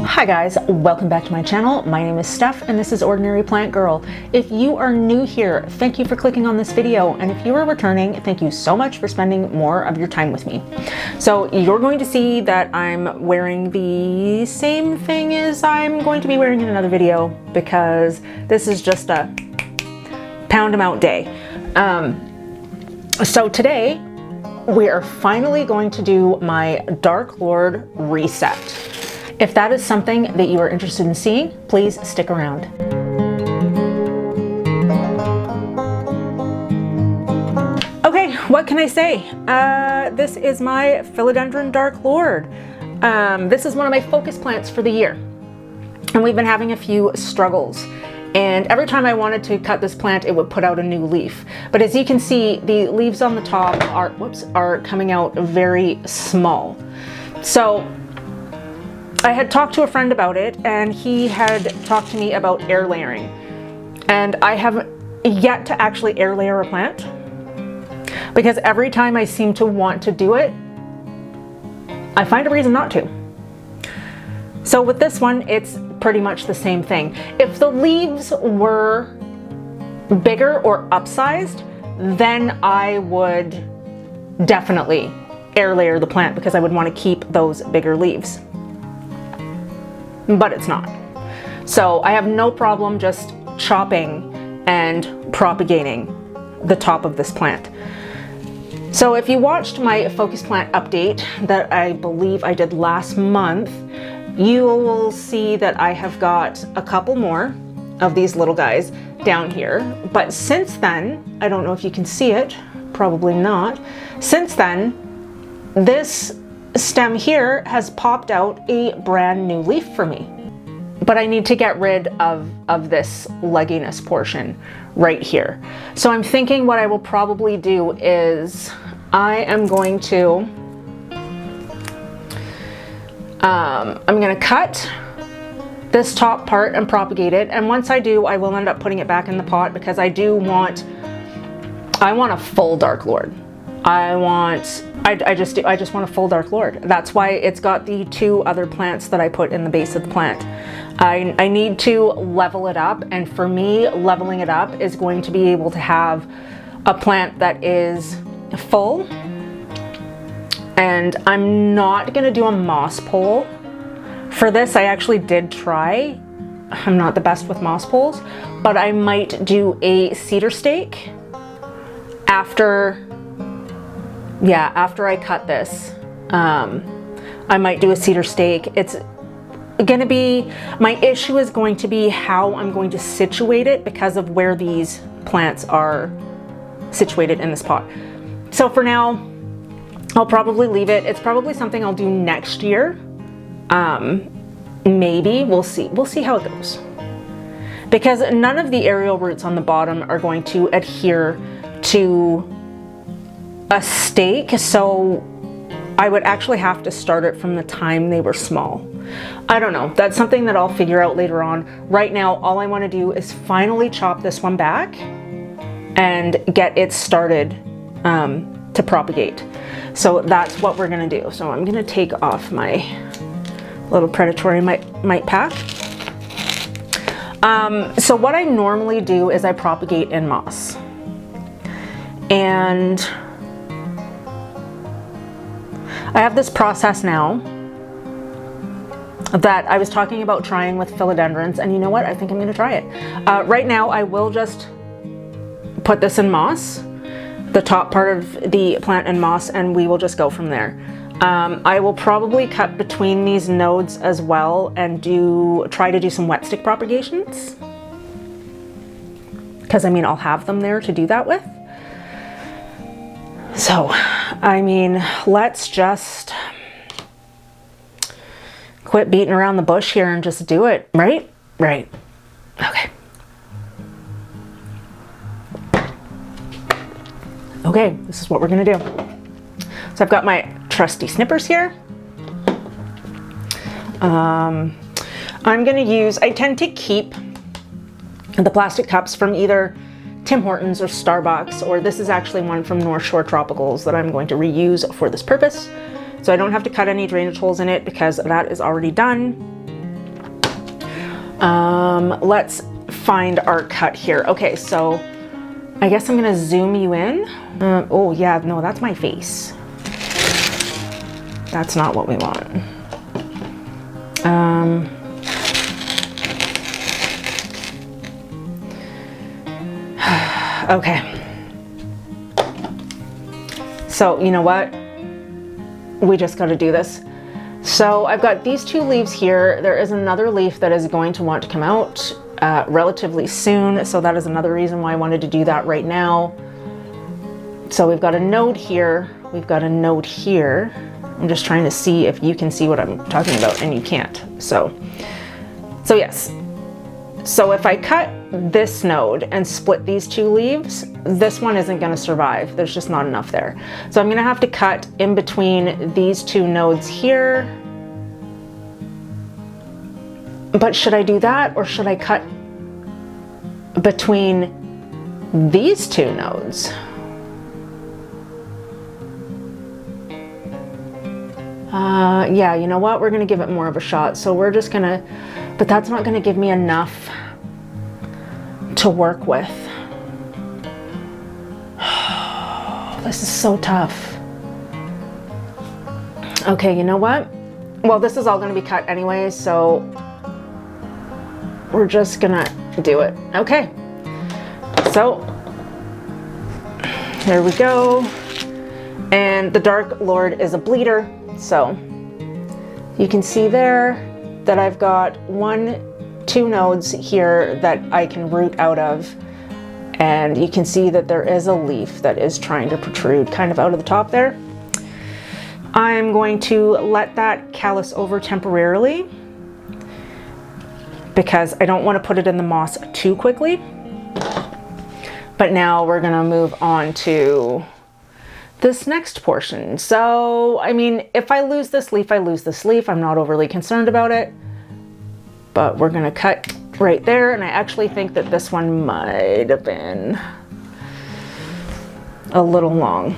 Hi guys, welcome back to my channel. My name is Steph and this is Ordinary Plant Girl. If you are new here, thank you for clicking on this video, and if you are returning, thank you so much for spending more of your time with me. So you're going to see that I'm wearing the same thing as I'm going to be wearing in another video because this is just a pound 'em out day. So today we are finally going to do my Dark Lord reset. If that is something that you are interested in seeing, please stick around. Okay, what can I say? This is my Philodendron Dark Lord. This is one of my focus plants for the year. And we've been having a few struggles. And every time I wanted to cut this plant, it would put out a new leaf. But as you can see, the leaves on the top are coming out very small. So I had talked to a friend about it, and he had talked to me about air layering. And I have yet to actually air layer a plant because every time I seem to want to do it, I find a reason not to. So with this one, it's pretty much the same thing. If the leaves were bigger or upsized, then I would definitely air layer the plant because I would want to keep those bigger leaves. But it's not. So I have no problem just chopping and propagating the top of this plant. So if you watched my focus plant update that I believe I did last month, you will see that I have got a couple more of these little guys down here. But since then, I don't know if you can see it, probably not. Since then, this stem here has popped out a brand new leaf for me. But I need to get rid of this legginess portion right here. So I'm thinking what I will probably do is I am going to I'm going to cut this top part and propagate it, and once I do, I will end up putting it back in the pot because I want a full Dark Lord. I just want a full Dark Lord. That's why it's got the two other plants that I put in the base of the plant. I need to level it up, and for me, leveling it up is going to be able to have a plant that is full. And I'm not gonna do a moss pole. For this, I actually did try. I'm not the best with moss poles, but I might do a cedar stake after I cut this. I might do a cedar stake. It's gonna be, my issue is going to be how I'm going to situate it because of where these plants are situated in this pot. So for now, I'll probably leave it. It's probably something I'll do next year. Maybe, we'll see how it goes. Because none of the aerial roots on the bottom are going to adhere to a stake, so I would actually have to start it from the time they were small. I don't know, that's something that I'll figure out later on. Right now, all I want to do is finally chop this one back and get it started to propagate. So that's what we're gonna do. So I'm gonna take off my little predatory mite pack. So what I normally do is I propagate in moss. And I have this process now that I was talking about trying with philodendrons, and you know what? I think I'm gonna try it. Right now, I will just put this in moss, the top part of the plant in moss, and we will just go from there. I will probably cut between these nodes as well and try to do some wet stick propagations. Because I mean, I'll have them there to do that with. So, I mean, let's just quit beating around the bush here and just do it, right? Right. Okay. Okay, this is what we're gonna do. So I've got my trusty snippers here. I'm gonna use, I tend to keep the plastic cups from either Tim Hortons or Starbucks, or this is actually one from North Shore Tropicals that I'm going to reuse for this purpose. So I don't have to cut any drainage holes in it because that is already done. Let's find our cut here. Okay, so I guess I'm gonna zoom you in. Oh yeah, no, that's my face. That's not what we want. Okay. So you know what? We just got to do this. So I've got these two leaves here. There is another leaf that is going to want to come out relatively soon. So that is another reason why I wanted to do that right now. So we've got a node here. We've got a node here. I'm just trying to see if you can see what I'm talking about, and you can't. So yes. So if I cut this node and split these two leaves, this one isn't going to survive. There's just not enough there. So I'm going to have to cut in between these two nodes here. But should I do that, or should I cut between these two nodes? Yeah, you know what? We're going to give it more of a shot. So we're just going to, but that's not going to give me enough to work with. This is so tough. Okay, you know what? Well, this is all going to be cut anyway, so we're just gonna do it. Okay, so there we go. And the Dark Lord is a bleeder, so you can see there that I've got two nodes here that I can root out of, and you can see that there is a leaf that is trying to protrude kind of out of the top there. I'm going to let that callus over temporarily because I don't want to put it in the moss too quickly. But now we're going to move on to this next portion. So, I mean, if I lose this leaf, I lose this leaf. I'm not overly concerned about it. But we're going to cut right there, and I actually think that this one might have been a little long.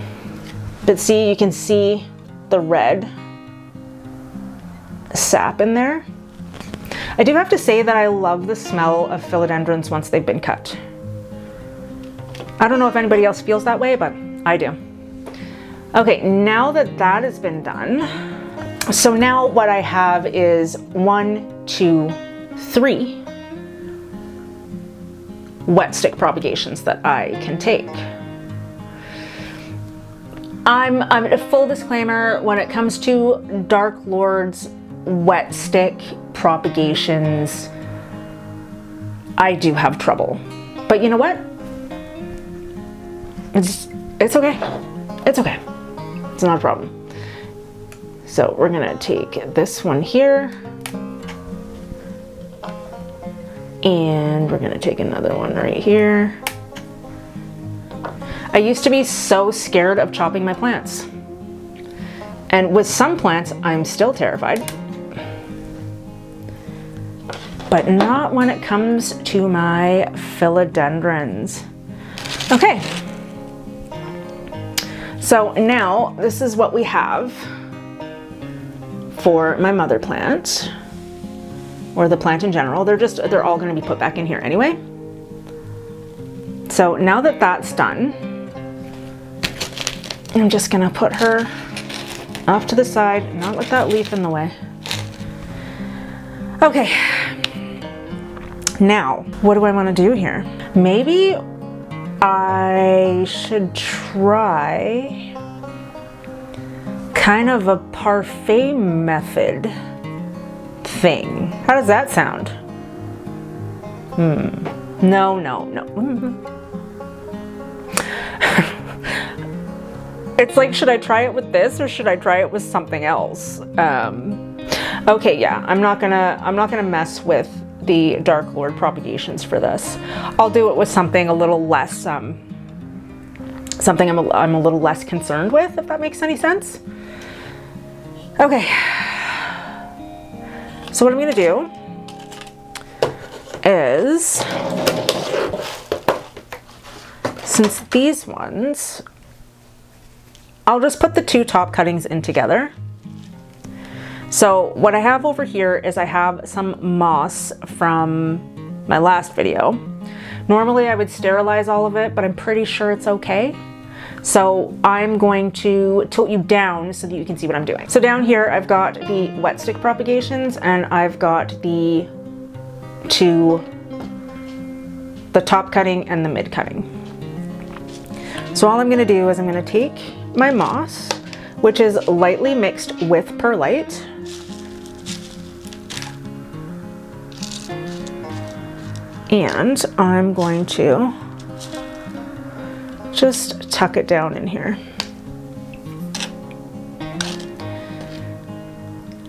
But see, you can see the red sap in there. I do have to say that I love the smell of philodendrons once they've been cut. I don't know if anybody else feels that way, but I do. Okay, now that that has been done, so now what I have is 1, 2, 3 wet stick propagations that I can take. I'm a full disclaimer, when it comes to Dark Lord's wet stick propagations, I do have trouble. But you know what? It's okay. It's okay. It's not a problem. So we're gonna take this one here, and we're gonna take another one right here. I used to be so scared of chopping my plants. And with some plants, I'm still terrified. But not when it comes to my philodendrons. Okay. So now this is what we have for my mother plant, or the plant in general. They're all going to be put back in here anyway. So now that that's done, I'm just going to put her off to the side, not let that leaf in the way. Okay. Now, what do I want to do here? Maybe I should try kind of a parfait method thing. How does that sound? No. It's like, should I try it with this or should I try it with something else? Okay, yeah, I'm not gonna mess with the Dark Lord propagations for this. I'll do it with something a little less, something I'm a little less concerned with, if that makes any sense. Okay. So what I'm gonna do is, since these ones, I'll just put the two top cuttings in together. So what I have over here is I have some moss from my last video. Normally I would sterilize all of it, but I'm pretty sure it's okay. So I'm going to tilt you down so that you can see what I'm doing. So down here I've got the wet stick propagations, and I've got the top cutting and the mid cutting. So all I'm going to do is I'm going to take my moss, which is lightly mixed with perlite, and I'm going to just tuck it down in here.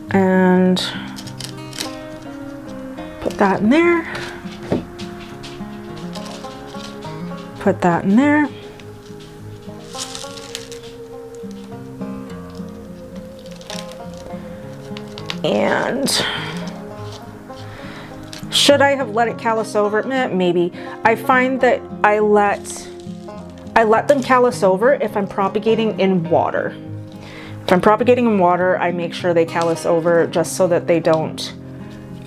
And put that in there. Put that in there. And should I have let it callus over? Maybe. I find that I let them callus over if I'm propagating in water. If I'm propagating in water, I make sure they callus over just so that they don't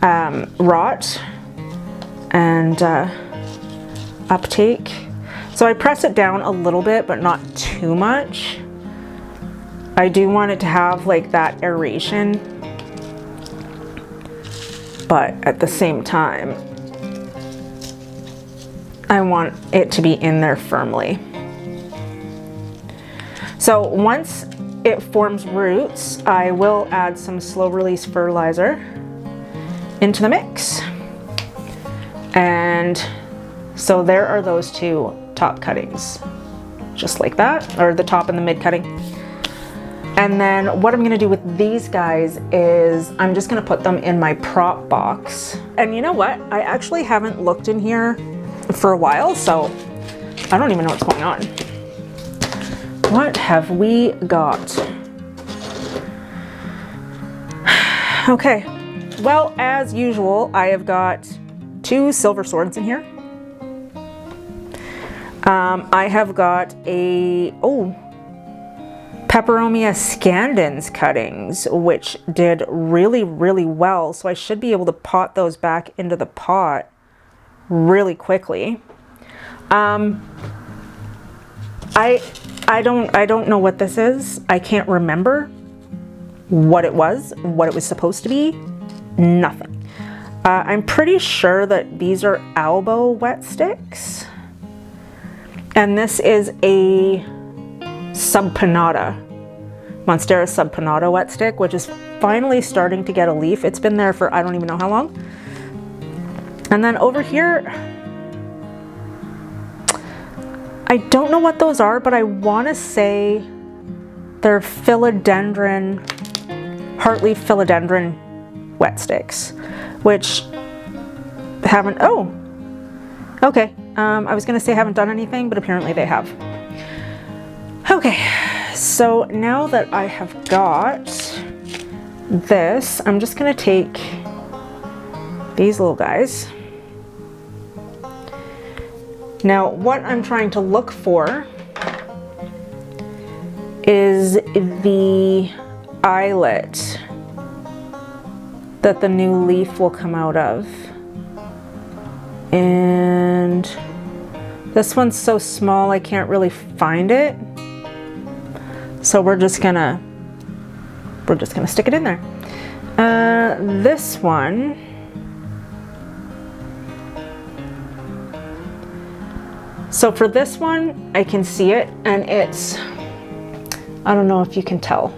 rot and uptake. So I press it down a little bit, but not too much. I do want it to have like that aeration, but at the same time, I want it to be in there firmly. So once it forms roots, I will add some slow release fertilizer into the mix. And so there are those two top cuttings, just like that, or the top and the mid cutting. And then what I'm gonna do with these guys is I'm just gonna put them in my prop box. And you know what? I actually haven't looked in here for a while, so I don't even know what's going on. What have we got? Okay, well, as usual, I have got 2 silver swords in here. I have got a, Peperomia scandens cuttings, which did really, really well. So I should be able to pot those back into the pot really quickly. I don't know what this is. I can't remember what it was supposed to be. Nothing. I'm pretty sure that these are elbow wet sticks. And this is a subpinnata, Monstera subpinnata wet stick, which is finally starting to get a leaf. It's been there for I don't even know how long. And then over here, I don't know what those are, but I want to say they're philodendron, heartleaf philodendron wet sticks, which haven't, okay. I was going to say haven't done anything, but apparently they have. Okay, so now that I have got this, I'm just going to take these little guys. Now, what I'm trying to look for is the eyelet that the new leaf will come out of. And this one's so small I can't really find it. So we're just gonna stick it in there. This one, so for this one, I can see it, and it's, I don't know if you can tell.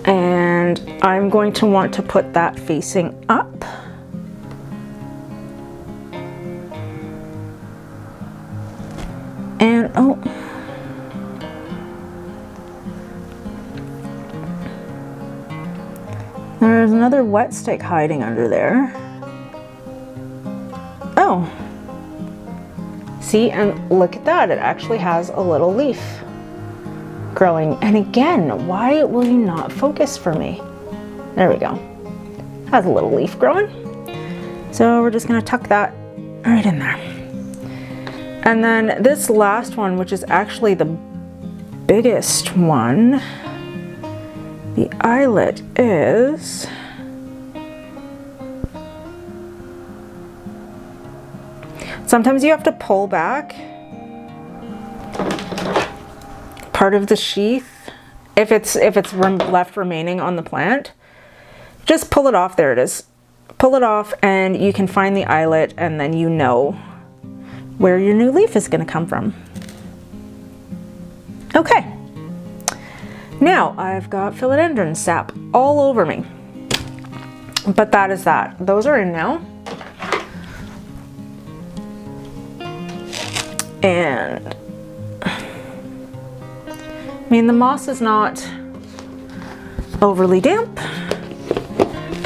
And I'm going to want to put that facing up. And there's another wet stick hiding under there. Oh, see, and look at that, it actually has a little leaf growing. And again, why will you not focus for me? There we go. Has a little leaf growing. So we're just gonna tuck that right in there. And then this last one, which is actually the biggest one, the eyelet is Sometimes you have to pull back part of the sheath if it's left remaining on the plant. Just pull it off. There it is. Pull it off and you can find the eyelet, and then you know where your new leaf is going to come from. Okay. Now I've got philodendron sap all over me. But that is that. Those are in now. And I mean, the moss is not overly damp.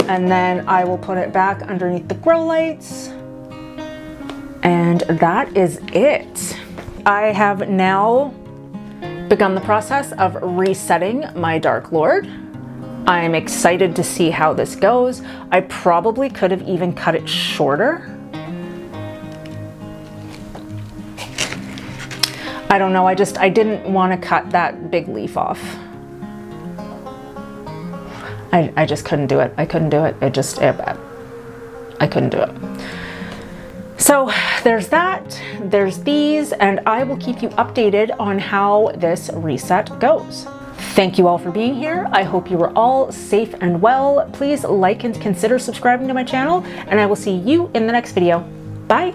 And then I will put it back underneath the grow lights. And that is it. I have now begun the process of resetting my Dark Lord. I'm excited to see how this goes. I probably could have even cut it shorter. I don't know, I didn't want to cut that big leaf off. I just couldn't do it. I couldn't do it. I couldn't do it. So there's that, there's these, and I will keep you updated on how this reset goes. Thank you all for being here. I hope you are all safe and well. Please like and consider subscribing to my channel, and I will see you in the next video. Bye.